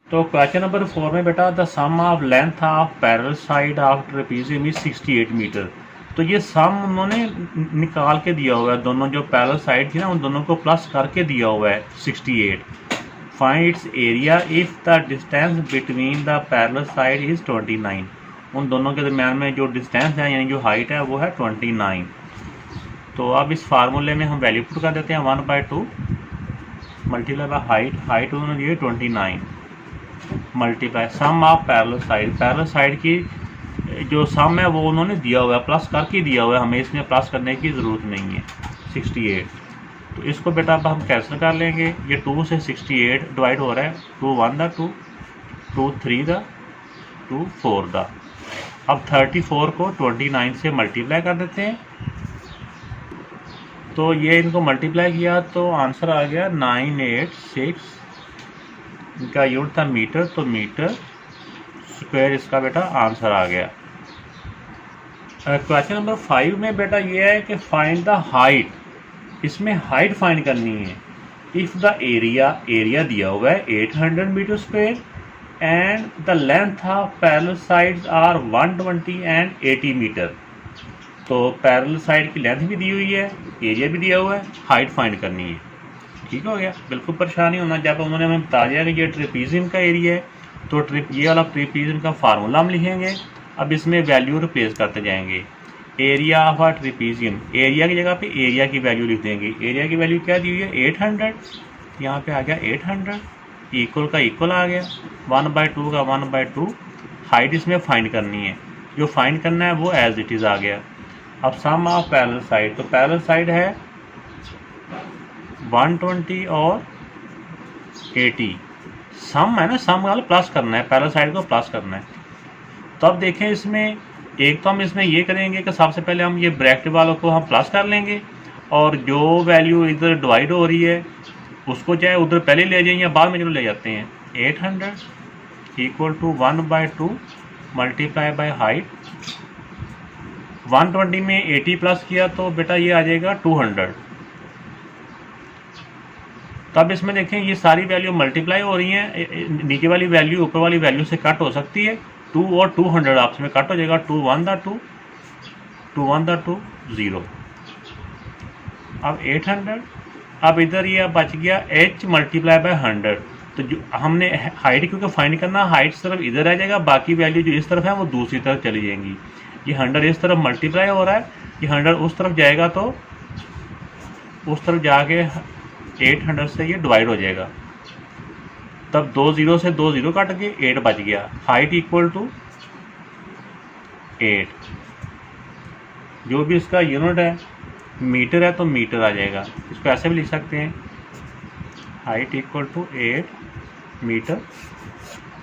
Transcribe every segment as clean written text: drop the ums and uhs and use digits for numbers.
तो question number 4 में बेटा the sum of length of parallel side of trapezium is 68 metre. तो ये सम उन्होंने निकाल के दिया हुआ है, दोनों जो पैरेलल साइड थी ना उन दोनों को प्लस करके दिया हुआ है 68। Find its area if the distance between the parallel side is 29। उन दोनों के दरम्यान में जो डिस्टेंस है यानी जो हाइट है वो है 29। तो अब इस फार्मूले में हम वैल्यू पुट कर देते हैं 1/2 मल्टीप्लाई बाय हाइट उन्होंने दी है 29 multiply sum of parallel side की जो सम है वो उन्होंने दिया हुआ है, प्लस करके दिया हुआ है, हमें इसमें प्लस करने की ज़रूरत नहीं है 68। तो इसको बेटा अब हम कैंसिल कर लेंगे। ये 2 से 68 डिवाइड हो रहा है, 2 1 दा 2, 2 3 दा 2 4 दा। अब 34 को 29 से मल्टीप्लाई कर देते हैं। तो ये इनको मल्टीप्लाई किया तो आंसर आ गया 986। इनका यूनिट था मीटर, तो मीटर स्क्वायर इसका बेटा आंसर आ गया। क्वेश्चन नंबर 5 में बेटा ये है कि फाइंड द हाइट। इसमें हाइट फाइंड करनी है। इफ़ द एरिया दिया हुआ है 800 metre square and the length of parallel sides are 120 and 80 metre. तो पैरेलल साइड की लेंथ भी दी हुई है, एरिया भी दिया हुआ है, हाइट फाइंड करनी है। ठीक हो गया, बिल्कुल परेशानी होना। जब उन्होंने हमें बता दिया कि ये ट्रेपीजियम का एरिया है तो ये वाला ट्रेपीजियम का फार्मूला हम लिखेंगे। अब इसमें वैल्यू रिप्लेस करते जाएंगे। Area of a trapezium, area की जगह पे एरिया की वैल्यू लिख देंगे। एरिया की वैल्यू क्या दी हुई है 800, यहाँ पे आ गया 800, इक्वल का इक्वल आ गया, 1/2 का 1/2। हाइट इसमें फाइंड करनी है, जो फाइंड करना है वो एज इट इज़ आ गया। अब सम ऑफ पैरेलल साइड, तो पैरेलल साइड है 120 और 80। सम है ना, सम वाला प्लस करना है, पैरेलल साइड को प्लस करना है। तो अब देखें इसमें एक तो हम इसमें ये करेंगे कि सबसे पहले हम ये ब्रैकेट वालों को हम प्लस कर लेंगे और जो वैल्यू इधर डिवाइड हो रही है उसको चाहे उधर पहले ले जाएं या बाद में चलो ले जाते हैं। 800 equal to 1/2 multiply by height. 120 में 80 प्लस किया तो बेटा ये आ जाएगा 200। तब इसमें देखें ये सारी वैल्यू मल्टीप्लाई हो रही हैं, नीचे वाली वैल्यू ऊपर वाली वैल्यू से कट हो सकती है। 2 और 200 आपस में कट हो जाएगा, 2 1 दा 2, 2 1 दा 2 0। अब 800, अब इधर ये बच गया h मल्टीप्लाई बाय 100। तो जो हमने हाइट क्योंकि फाइंड करना, हाइट सिर्फ इधर आ जाएगा, बाकी वैल्यू जो इस तरफ है वो दूसरी तरफ चली जाएंगी। ये 100 इस तरफ मल्टीप्लाई हो रहा है, ये 100 उस तरफ जाएगा तो उस तरफ जाके 800 से ये डिवाइड हो जाएगा। तब 2 0 से 2 0 कट के 8 बच गया। Height equal to 8। जो भी इसका यूनिट है मीटर है तो मीटर आ जाएगा। इसको ऐसे भी लिख सकते हैं, हाइट इक्वल टू 8 मीटर।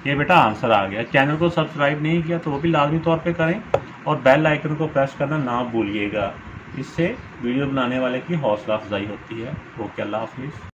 ये बेटा आंसर आ गया। चैनल को सब्सक्राइब नहीं किया तो वो भी लाजमी तौर पे करें और बेल आइकन को प्रेस करना ना भूलिएगा। इससे वीडियो बनाने वाले की हौसला अफजाई होती है। ओके, अल्लाह हाफिज़।